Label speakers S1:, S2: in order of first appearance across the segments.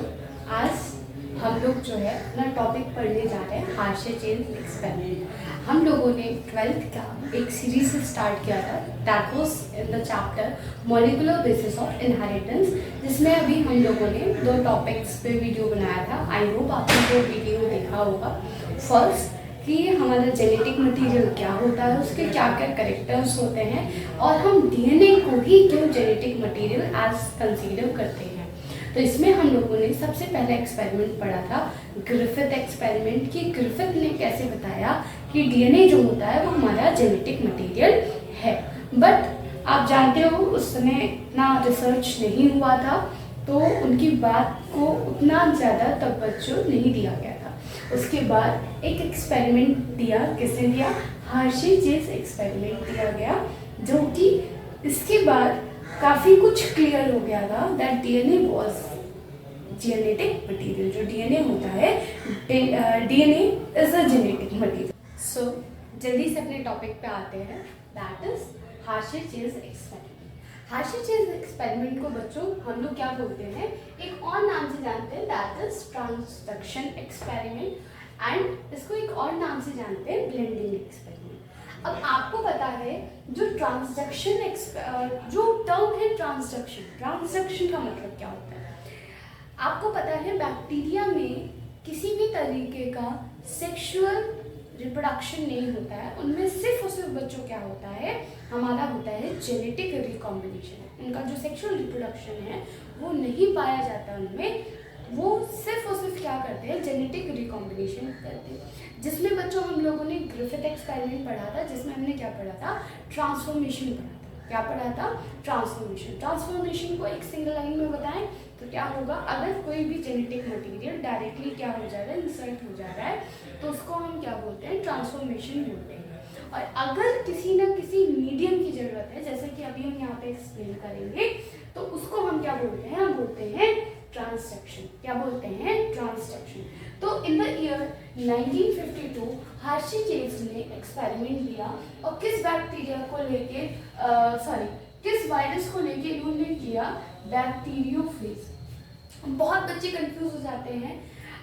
S1: बच्चों, आज हम लोग जो है अपना टॉपिक पढ़ने जा रहे हैं हार्शे चेन एक्सपेरिमेंट। हम लोगों ने 12th का एक सीरीज स्टार्ट किया था, that was in the chapter molecular basis of inheritance, जिसमें अभी हम लोगों ने 2 टॉपिक्स पे वीडियो बनाया था। आई होप आपने वो वीडियो देखा होगा। फर्स्ट कि हमारा जेनेटिक मटेरियल क्या होता है, उसके क्या क्या कैरेक्टर्स होते हैं, और हम डीएनए को ही क्यों जेनेटिक मटेरियल एज कंसीडर करते हैं। तो इसमें हम लोगों ने सबसे पहला एक्सपेरिमेंट पढ़ा था ग्रिफिथ एक्सपेरिमेंट, कि ग्रिफिथ ने कैसे बताया कि डीएनए जो होता है वो हमारा जेनेटिक मटेरियल है। बट आप जानते हो उस समय इतना रिसर्च नहीं हुआ था, तो उनकी बात को उतना ज़्यादा तवज्जो नहीं दिया गया था। उसके बाद एक एक्सपेरिमेंट दिया, किसने दिया? हार्शे चेज एक्सपेरिमेंट दिया गया, जो कि इसके बाद काफ़ी कुछ क्लियर हो गया था that DNA was genetic material. जो डीएनए होता है, DNA is a genetic material. So जल्दी से अपने टॉपिक पे आते हैं, that is Hershey Chase experiment. Hershey Chase experiment को बच्चों हम लोग क्या बोलते हैं, एक और नाम से जानते हैं, that is transduction experiment, and इसको एक और नाम से जानते हैं ब्लेंडिंग एक्सपेरिमेंट। अब आपको पता है जो ट्रांसडक्शन जो टर्म है ट्रांसडक्शन का मतलब क्या होता है? आपको पता है बैक्टीरिया में किसी भी तरीके का सेक्सुअल रिप्रोडक्शन नहीं होता है, उनमें सिर्फ और सिर्फ बच्चों क्या होता है, हमारा होता है जेनेटिक रिकॉम्बिनेशन। उनका जो सेक्सुअल रिप्रोडक्शन है वो नहीं पाया जाता उनमें, वो सिर्फ और सिर्फ क्या करते हैं, जेनेटिक रिकॉम्बिनेशन करते हैं। जिसमें बच्चों हम लोगों ने ग्रिफिथ एक्सपेरिमेंट पढ़ा था, जिसमें हमने क्या पढ़ा था, ट्रांसफॉर्मेशन पढ़ा था। क्या पढ़ा था? ट्रांसफॉर्मेशन को एक सिंगल लाइन में बताएं तो क्या होगा, अगर कोई भी जेनेटिक मटेरियल डायरेक्टली क्या हो जा रहा है, इंसर्ट हो जा रहा है, तो उसको हम क्या बोलते हैं, ट्रांसफॉर्मेशन बोलते हैं। और अगर किसी न किसी मीडियम की जरूरत है, जैसे कि अभी हम यहाँ पे एक्सप्लेन करेंगे, तो उसको हम क्या बोलते हैं, हम बोलते हैं ट्रांसडक्शन। क्या बोलते हैं? ट्रांसडक्शन। तो in the year 1952 Hershey chase ने एक्सपेरिमेंट दिया, और किस बैक्टीरिया को लेके किस वायरस को लेके इन्होंने किया, बैक्टीरियोफेज। बहुत बच्चे कंफ्यूज हो जाते हैं,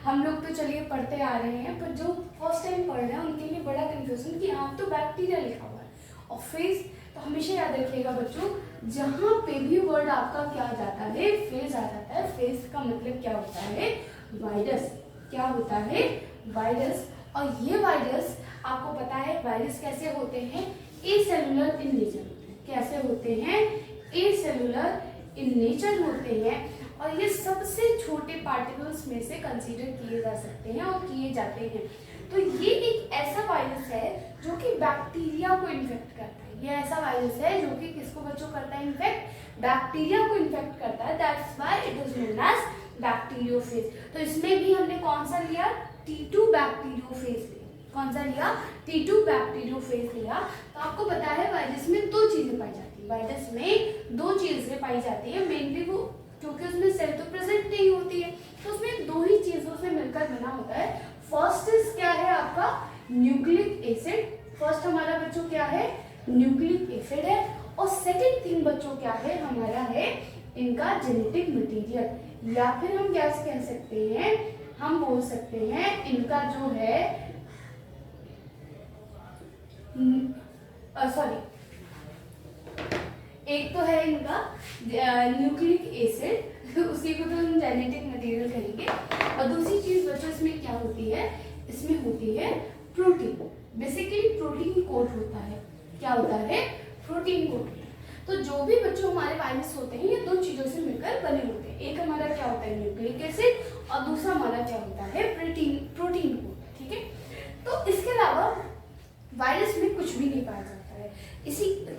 S1: हम लोग तो चलिए पढ़ते आ रहे हैं, पर जो फर्स्ट टाइम पढ़ रहे हैं उनके लिए बड़ा कंफ्यूजन कि यहाँ तो बैक्टीरिया लिखा हुआ है और फेज। तो हमेशा याद रखिएगा बच्चों, जहाँ पे भी वर्ड आपका क्या आ जाता है, फेज आ जाता है, फेज का मतलब क्या होता है, वायरस। क्या होता है? वायरस। और ये वायरस आपको पता है वायरस कैसे होते हैं, एसेलुलर इन नेचर होते हैं। कैसे होते हैं? एसेलुलर इन नेचर होते हैं, और ये सबसे छोटे पार्टिकल्स में से कंसीडर किए जा सकते हैं और किए जाते हैं। तो ये एक ऐसा वायरस है जो कि बैक्टीरिया को इन्फेक्ट करता है। ये ऐसा वायरस है जो कि किसको बच्चों करता है, इन्फेक्ट बैक्टीरिया को इन्फेक्ट करता है। That's why it is known as bacteriophage. तो इसमें भी हमने कौन सा लिया, T2 बैक्टीरियोफेज लिया। कौन सा लिया? T2 बैक्टीरियोफेज लिया। तो आपको पता है वायरस में 2 चीजें पाई जाती है, वायरस में 2 चीजें पाई जाती है मेनली, वो क्योंकि उसमें सेल तो प्रेजेंट नहीं होती है, तो उसमें 2 ही चीजों से मिलकर बना होता है। फर्स्ट इज क्या है आपका, न्यूक्लिक एसिड। फर्स्ट हमारा बच्चों क्या है, न्यूक्लिक एसिड है, और सेकंड थिंग बच्चों क्या है, हमारा है इनका जेनेटिक मटेरियल, या फिर हम क्या कह सकते हैं, हम बोल सकते हैं इनका जो है एक तो है इनका न्यूक्लिक एसिड, उसी को तो हम जेनेटिक मटेरियल कहेंगे। और दूसरी चीज बच्चों इसमें क्या होती है, इसमें होती है प्रोटीन। बेसिकली प्रोटीन कोट होता है। क्या होता है? प्रोटीन कोट होता है। तो जो भी बच्चों हमारे वायरस होते हैं, ये 2 चीजों से मिलकर बने होते हैं। एक हमारा क्या होता है, न्यूक्लिक एसिड, और दूसरा हमारा क्या होता है, प्रोटीन कोट। ठीक है। तो इसके अलावा वायरस में कुछ भी नहीं पाया जाता है,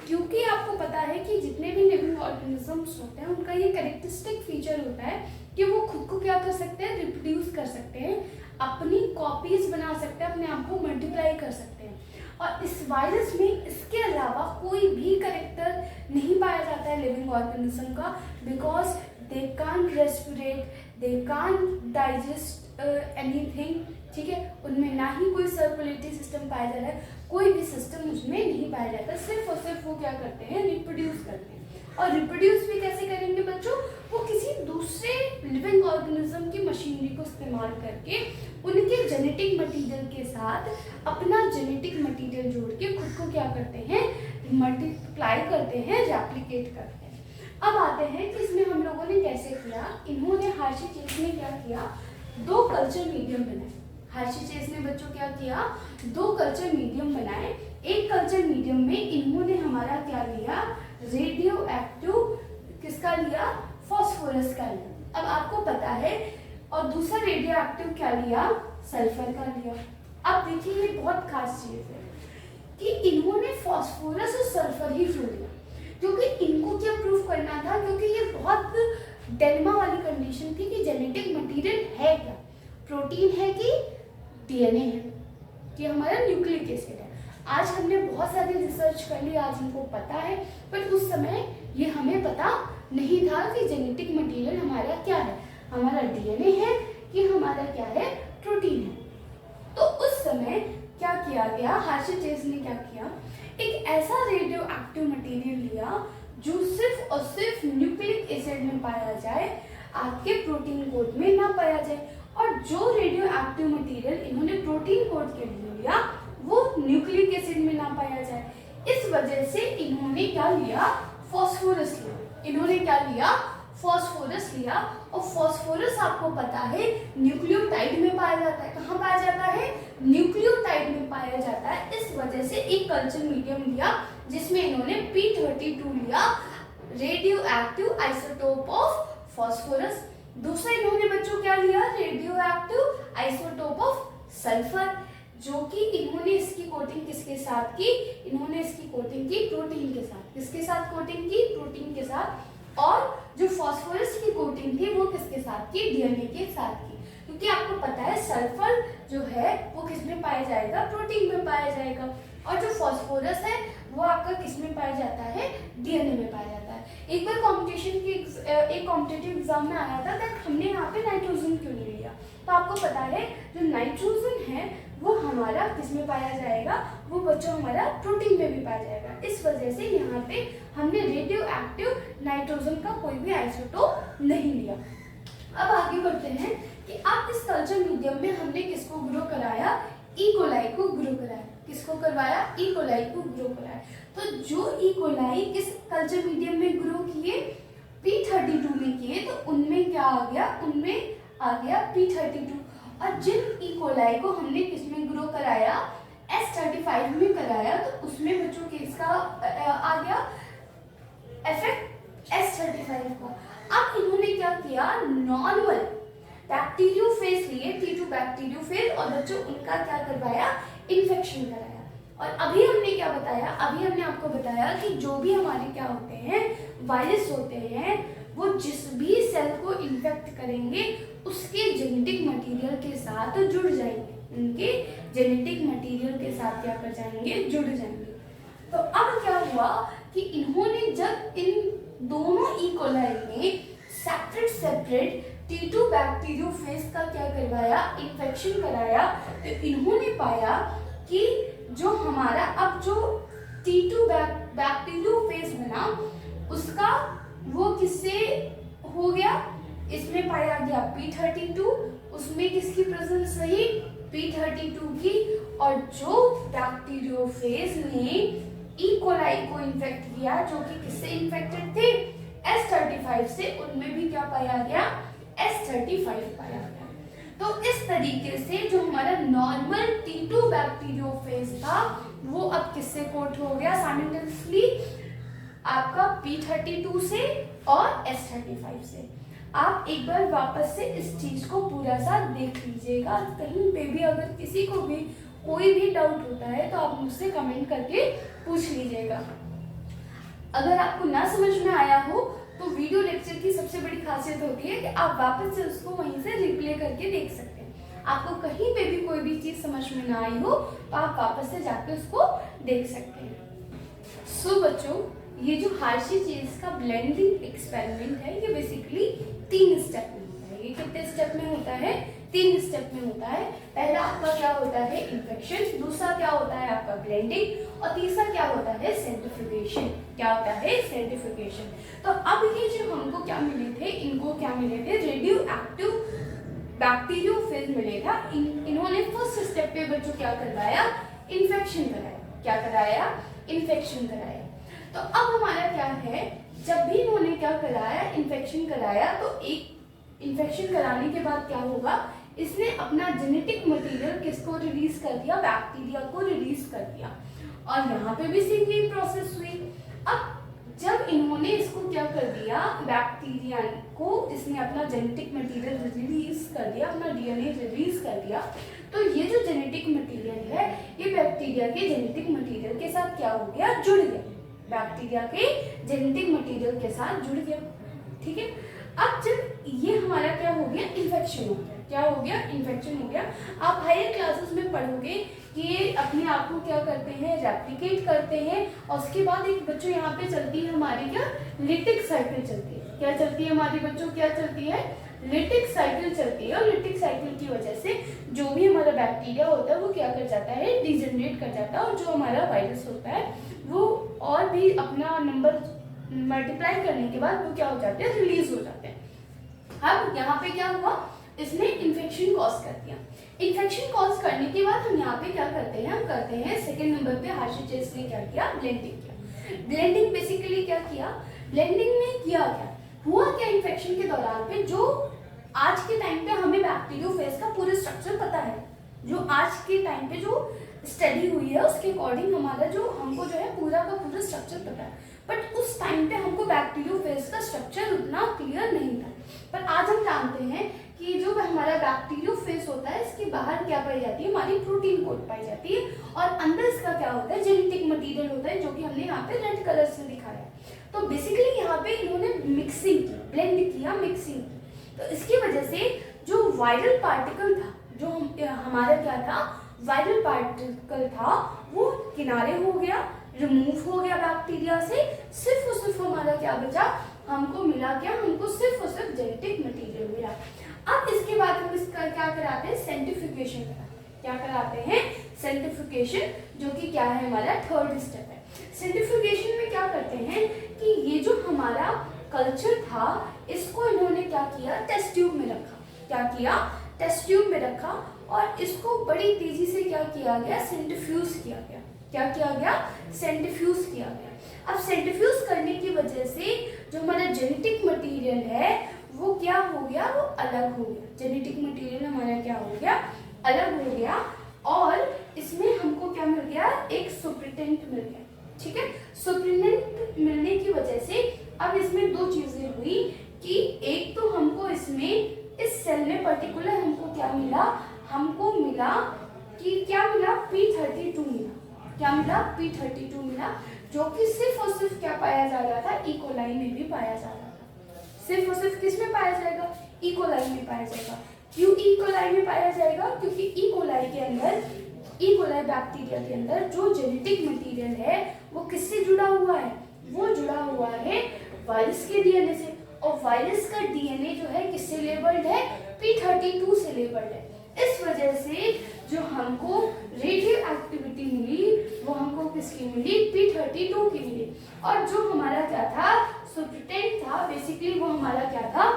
S1: क्योंकि आपको पता है कि जितने भी लिविंग ऑर्गेनिजम्स होते हैं उनका ये कैरेक्टरिस्टिक फीचर होता है कि वो खुद को क्या कर सकते हैं, रिप्रोड्यूस कर सकते हैं, अपनी कॉपीज बना सकते हैं, अपने आप को मल्टीप्लाई कर सकते हैं। और इस वायरस में इसके अलावा कोई भी कैरेक्टर नहीं पाया जाता है लिविंग ऑर्गेनिज्म का, because they can't रेस्पिरेट, they can't digest anything. ठीक है, उनमें ना ही कोई सर्कुलेटरी सिस्टम पाया जा रहा है, कोई भी सिस्टम उसमें नहीं पाया जाता, सिर्फ और सिर्फ वो क्या करते हैं, रिप्रोड्यूस करते हैं। और रिप्रोड्यूस भी कैसे करेंगे बच्चों, वो किसी दूसरे लिविंग ऑर्गेनिज्म की मशीनरी को इस्तेमाल करके उनके जेनेटिक मटेरियल के साथ अपना जेनेटिक मटेरियल जोड़ के खुद को क्या करते हैं, मल्टीप्लाई करते हैं, रेप्लिकेट करते हैं। अब आते हैं कि इसमें हम लोगों ने कैसे किया। इन्होंने हार्शी चेस ने क्या किया, 2 कल्चर मीडियम बनाए। हार्शी चेस ने बच्चों क्या किया, 2 कल्चर मीडियम बनाए। एक कल्चर मीडियम में इन्होंने हमारा क्या लिया, रेडियो एक्टिव किसका लिया, फॉस्फोरस का लिया। अब आपको पता है, और दूसरा रेडियो एक्टिव क्या लिया, सल्फर का लिया। अब देखिए ये बहुत खास चीज है कि इन्होंने फॉस्फोरस और सल्फर ही क्यों लिया, क्योंकि इनको क्या प्रूव करना था, क्योंकि ये बहुत डिलेमा वाली कंडीशन थी कि जेनेटिक मटेरियल है क्या, प्रोटीन है कि डीएनए है, कि हमारा न्यूक्लिक एसिड है। आज हमने बहुत सारी रिसर्च कर ली, आज हमको पता है, पर उस समय ये हमें पता नहीं था कि जेनेटिक मटेरियल हमारा क्या है, हमारा डीएनए है कि हमारा क्या है, प्रोटीन है। तो उस समय क्या किया गया, हार्शी चेस ने क्या किया, एक ऐसा रेडियो एक्टिव मटेरियल लिया जो सिर्फ और सिर्फ न्यूक्लिक एसिड में पाया जाए, आपके प्रोटीन कोड में ना पाया जाए। और जो रेडियो एक्टिव मटेरियल इन्होंने प्रोटीन कोड के लिए लिया वो न्यूक्लिक एसिड में ना पाया जाए। इस वजह से इन्होंने क्या लिया, फॉस्फोरस लिया। इन्होंने क्या लिया, फॉस्फोरस लिया। और फॉस्फोरस आपको पता है न्यूक्लियोटाइड में पाया जाता है। कहाँ पाया जाता है, न्यूक्लियोटाइड में पाया जाता है। इस वजह से एक कल्चर मीडियम लिया जिसमें इन्होंने P32 लिया, radio active isotope of phosphorus. दूसरा इन्होंने बच्चों क्या लिया, radio active isotope of sulphur, जो कि इन्होंने इसकी कोटिंग किसके साथ की, इन्होंने इसकी कोटिंग की प्रोटीन के साथ। किसके साथ कोटिंग की, प्रोटीन के साथ। और जो फॉस्फोरस की कोटिंग थी वो किसके साथ की, डीएनए के साथ की। क्योंकि आपको पता है सल्फर जो है वो किस में पाया जाएगा, प्रोटीन में पाया जाएगा। और जो फॉस्फोरस है वो आपका किस में पाया जाता है, डीएनए में पाया जाता है। एक बार कॉम्पिटिशन की एक कॉम्पिटिटिव एग्जाम में आया था दैट हमने यहाँ पे नाइट्रोजन क्यों नहीं लिया। तो आपको पता है जो नाइट्रोजन है वो हमारा किस में पाया जाएगा, वो बच्चों हमारा प्रोटीन में भी पाया जाएगा। इस वजह से यहाँ पे हमने रेडियो एक्टिव नाइट्रोजन का कोई भी आइसोटोप नहीं लिया। अब आगे बढ़ते हैं कि आप इस कल्चर मीडियम में हमने किसको ग्रो कराया, ई कोलाई को ग्रो कराया। किसको करवाया, ई कोलाई को ग्रो कराया। तो जो ई कोलाई किस कल्चर मीडियम में ग्रो किए, P32 में किए, तो उनमें क्या आ गया, उनमें आ गया P32। और जिन ई कोलाई को हमने किसमें ग्रो कराया, S35 में कराया, तो उसमें बच्चों के इसका आ गया इफेक्ट S35 का। अब इन्होंने क्या किया, नॉर्मल बैक्टीरियोफेज लिए, T2 बैक्टीरियोफेज, और बच्चों उनका क्या करवाया, इन्फेक्शन कराया। और अभी हमने क्या बताया, अभी हमने आपको बताया कि जो भी हमारे क्या होते हैं, वायरस होते हैं, वो जिस भी सेल को इन्फेक्ट करेंगे उसके जेनेटिक मटेरियल के साथ जुड़ जाएंगे, उनके जेनेटिक मटेरियल के साथ क्या कर जाएंगे, जुड़ जाएंगे। तो अब क्या हुआ कि इन्होंने जब इन दोनों ई कोलाई में सेपरेट T2 बैक्टीरियोफेज का क्या करवाया, इन्फेक्शन कराया, तो इन्होंने पाया कि जो हमारा अब जो T2 बैक्टीरियोफेज बना उसका वो किससे हो गया, इसमें पाया गया P32, उसमें किसकी प्रेजेंस रही, P32 की। और जो बैक्टीरियोफेज ने ई कोलाई को इन्फेक्ट किया, जो कि किससे इन्फेक्टेड थे, S35 से, उनमें भी क्या पाया गया, S35 पाया गया। तो इस तरीके से जो हमारा नॉर्मल T2 बैक्टीरियोफेज था वो अब किससे कोट हो गया साइमल्टेनियसली, आपका P32 से और S35 से। आप एक बार वापस से इस चीज को पूरा सा देख लीजिएगा। कहीं पे भी अगर किसी को भी कोई भी डाउट होता है तो आप मुझसे कमेंट करके पूछ लीजिएगा। अगर आपको ना समझ में आया हो तो वीडियो लेक्चर की सबसे बड़ी खासियत होती है कि आप वापस से उसको वहीं से रिप्ले करके देख सकते हैं। आपको कहीं पे भी कोई भी चीज समझ में ना आई हो तो आप वापस से जाके उसको देख सकते हैं। सो बच्चों, ये जो हार्शी चेस का ब्लेंडिंग एक्सपेरिमेंट है ये बेसिकली 3 स्टेप में होता है। ये कितने स्टेप में होता है, 3 स्टेप में होता है। पहला आपका क्या होता है, इन्फेक्शन, दूसरा क्या होता है आपका ब्लेंडिंग, और तीसरा क्या होता है, सेंट्रीफ्यूगेशन। क्या होता है, सेंट्रीफ्यूगेशन। तो अब ये जो हमको क्या मिले थे, इनको क्या मिले थे, रेडियो एक्टिव मिले था, इन्होंने फर्स्ट स्टेप पे बच्चों क्या करवाया, इन्फेक्शन कराया। क्या कराया, इन्फेक्शन कराया। तो अब हमारा क्या है, जब भी इन्होंने क्या कराया, इन्फेक्शन कराया, तो एक इन्फेक्शन कराने के बाद क्या होगा, इसने अपना जेनेटिक मटेरियल किसको रिलीज कर दिया, बैक्टीरिया को रिलीज कर दिया। और यहाँ पे भी सेम यही प्रोसेस हुई। अब जब इन्होंने इसको क्या कर दिया, बैक्टीरिया को इसने अपना जेनेटिक मटेरियल रिलीज कर दिया, अपना डीएनए रिलीज कर दिया, तो ये जो जेनेटिक मटेरियल है ये बैक्टीरिया के जेनेटिक मटेरियल के साथ क्या हो गया, जुड़ गया, बैक्टीरिया के जेनेटिक मटेरियल के साथ जुड़ गया। ठीक है, अब जब ये हमारा क्या हो गया, इन्फेक्शन हो गया। क्या हो गया, इन्फेक्शन हो गया। आप हायर क्लासेस में पढ़ोगे कि ये अपने आप को क्या करते हैं, रेप्लिकेट करते हैं, और उसके बाद एक बच्चों यहाँ पे चलती है हमारी क्या, लिटिक साइकिल चलती है। क्या चलती है हमारी बच्चों, क्या चलती है, लिटिक साइकिल चलती है। और लिटिक साइकिल की वजह से जो भी हमारा बैक्टीरिया होता है वो क्या कर जाता है, डिजेनरेट कर जाता है, और जो हमारा वायरस होता है वो और भी अपना नंबर मल्टीप्लाई करने के बाद वो क्या हो जाते हैं, रिलीज हो जाते हैं। अब यहाँ पे क्या हुआ, इसने इन्फेक्शन कॉज कर दिया। इन्फेक्शन कॉज करने के बाद हम यहाँ पे क्या करते हैं, हम करते हैं सेकंड नंबर पे हार्शेचेस ने क्या किया, ब्लेंडिंग किया। ब्लेंडिंग बेसिकली क्या किया, ब्लेंडिंग में किया क्या, हुआ क्या, इन्फेक्शन के दौरान पे जो आज के टाइम पे हमें बैक्टीरियोफेज का पूरा स्ट्रक्चर पता है, जो आज के टाइम पे जो स्टडी हुई है उसके अकॉर्डिंग हमारा जो हमको जो है पूरा का पूरा स्ट्रक्चर पता है, बट उस टाइम पे हमको बैक्टीरियोफेज का स्ट्रक्चर उतना क्लियर नहीं था। पर आज हम जानते हैं कि जो हमारा बैक्टीरियोफेज होता है इसके बाहर क्या पाई जाती है, हमारी प्रोटीन कोट पाई जाती है, और अंदर इसका क्या होता है, जेनेटिक मटेरियल होता है, जो कि हमने यहाँ पे रेड कलर से दिखाया। तो बेसिकली यहाँ पे इन्होंने मिक्सिंग की, ब्लेंड किया, मिक्सिंग की। तो इसकी वजह से जो वायरल पार्टिकल था, जो हमारा क्या था, वायरल पार्टिकल था, वो किनारे हो गया, रिमूव हो गया बैक्टीरिया से। सिर्फ और सिर्फ हमारा क्या बचा, हमको मिला क्या, हमको सिर्फ और सिर्फ जेनेटिक मटेरियल मिला। अब इसके बाद हम इसका क्या कराते हैं, सेंट्रीफ्यूगेशन कराते हैं। क्या कराते हैं, सेंट्रीफ्यूगेशन, जो कि क्या है, हमारा थर्ड स्टेप है। सेंट्रीफ्यूगेशन में क्या करते हैं कि ये जो हमारा कल्चर था इसको इन्होंने क्या किया, टेस्ट ट्यूब में रखा। क्या किया, टेस्ट ट्यूब में रखा, और इसको बड़ी तेजी से क्या किया गया, सेंट्रीफ्यूज किया गया। क्या किया गया, सेंट्रीफ्यूज किया गया। अब सेंट्रीफ्यूज करने की वजह से जो हमारा जेनेटिक मटेरियल है वो क्या हो गया, वो अलग हो गया। जेनेटिक मटेरियल हमारा क्या हो गया, अलग हो गया, और इसमें हमको क्या मिल गया, एक सुप्रिटेंट मिल गया। ठीक है, सुप्रिटेंट मिलने की वजह से अब इसमें दो चीजें हुई कि एक तो हमको इसमें इस सेल में पर्टिकुलर हमको क्या मिला, हमको मिला कि क्या मिला, P32 मिला। क्या मिला, P32 मिला, जो कि सिर्फ और सिर्फ क्या पाया जा रहा था, ई कोलाई में भी पाया जा रहा था। सिर्फ और सिर्फ किस में पाया जाएगा, ई कोलाई में पाया जाएगा। क्यों ई कोलाई में पाया जाएगा, क्योंकि ई कोलाई के अंदर, ई कोलाई बैक्टीरिया के अंदर जो जेनेटिक मटेरियल है वो किससे जुड़ा हुआ है, वो जुड़ा हुआ है वायरस के डीएनए से, और वायरस का डीएनए जो है किससे लेबल्ड है, P32 से लेबल्ड है। इस वजह से जो हमको रेडियो एक्टिविटी मिली वो हमको किसकी मिली, P32 की मिली। और जो हमारा क्या था, सुप्रिटेंट था, बेसिकली वो हमारा क्या था,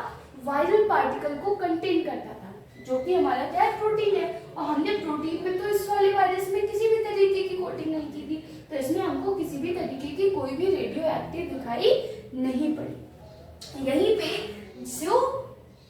S1: वायरल पार्टिकल को कंटेन करता था, जो कि हमारा क्या है, प्रोटीन है। और हमने प्रोटीन में तो इस वाले वायरस में किसी भी तरीके की कोटिंग नहीं की थी, तो इसमें हमको किसी भी तरीके की कोई भी रेडियो एक्टिव दिखाई नहीं पड़ी। यहीं पे जो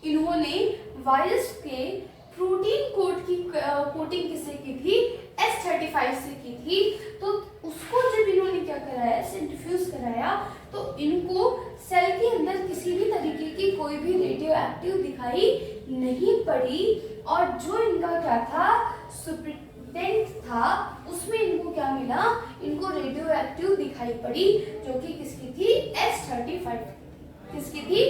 S1: इन्होंने वायरस के प्रोटीन कोट की कोटिंग किससे की थी, S35 से की थी, तो उसको जब इन्होंने क्या कराया, सेंट्रीफ्यूज कराया, तो इनको सेल के अंदर किसी भी तरीके की कोई भी रेडियो एक्टिव दिखाई नहीं पड़ी। और जो इनका क्या था, सुप्रिटेंट था, उसमें इनको क्या मिला, इनको रेडियो एक्टिव दिखाई पड़ी, जो कि किसकी थी, S35। किसकी थी,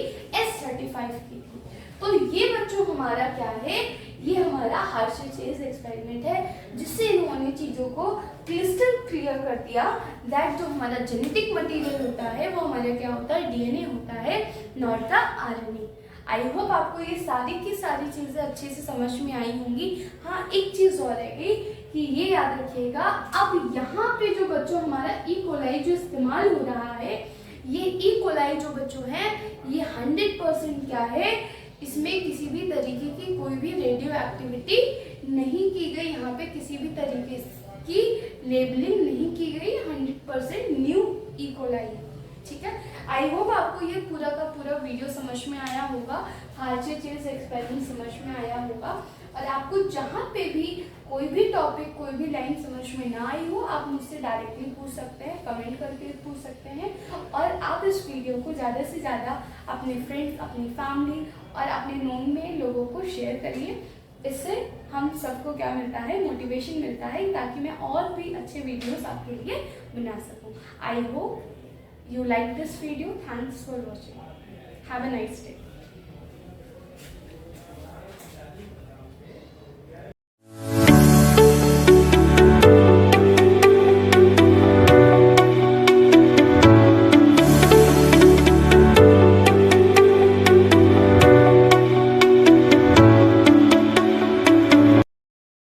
S1: S35 की थी। तो ये बच्चों हमारा क्या है, ये हमारा हार्शे-चेज एक्सपेरिमेंट है, जिससे इन्होंने चीजों को क्रिस्टल क्लियर कर दिया दैट जो हमारा जेनेटिक मटेरियल होता है वो हमारा क्या होता है, डीएनए होता है, not the RNA. I hope आपको ये सारी की सारी चीजें अच्छे से समझ में आई होंगी। हाँ, एक चीज और रह गई कि ये याद रखिएगा, अब यहाँ पे जो बच्चों हमारा ई कोलाई जो इस्तेमाल हो रहा है, ये ई कोलाई जो बच्चों है ये 100% क्या है, इसमें किसी भी तरीके की कोई भी रेडियो एक्टिविटी नहीं की गई, यहाँ पे किसी भी तरीके की लेबलिंग नहीं की गई, 100% न्यू इकोलाई। ठीक है, आई होप आपको ये पूरा का पूरा वीडियो समझ में आया होगा, हार्शे-चिल्स एक्सपेरिमेंट समझ में आया होगा। और आपको जहाँ पे भी कोई भी टॉपिक, कोई भी लाइन समझ में ना आई हो, आप मुझसे डायरेक्टली पूछ सकते हैं, कमेंट करके पूछ सकते हैं। और आप इस वीडियो को ज़्यादा से ज़्यादा अपने फ्रेंड्स, अपनी फैमिली और अपने नोन में लोगों को शेयर करिए। इससे हम सबको क्या मिलता है, मोटिवेशन मिलता है, ताकि मैं और भी अच्छे वीडियोस आपके लिए बना सकूं। I hope you like this video. Thanks for watching. Have a nice day.